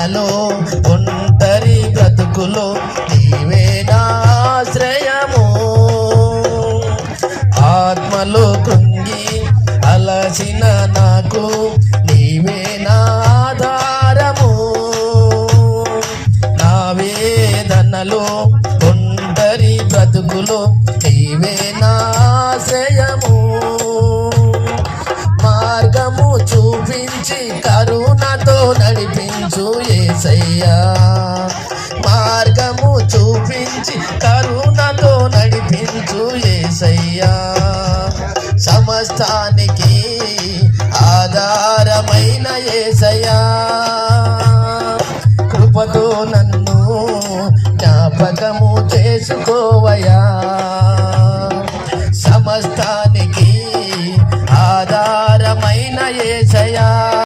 వేదనలో ఒంటరి బ్రతుకులో నీవే నా ఆశ్రయము. ఆత్మలో కృంగి అలసిన నాకు నీవే నా ఆధారము. నా వేదనలో ఒంటరి బ్రతుకులో నీవే నా ఆశ్రయము. మార్గము చూపించి కరుణతో నడిపించు యేసయ్యా. మార్గము చూపించి కరుణతో నడిపించు యేసయ్యా. సమస్తానికి ఆధారమైన యేసయ్యా. కృపతో నన్ను జ్ఞాపకము చేసుకోవయ్యా. సమస్తానికి ఆధారమైన యేసయ్యా.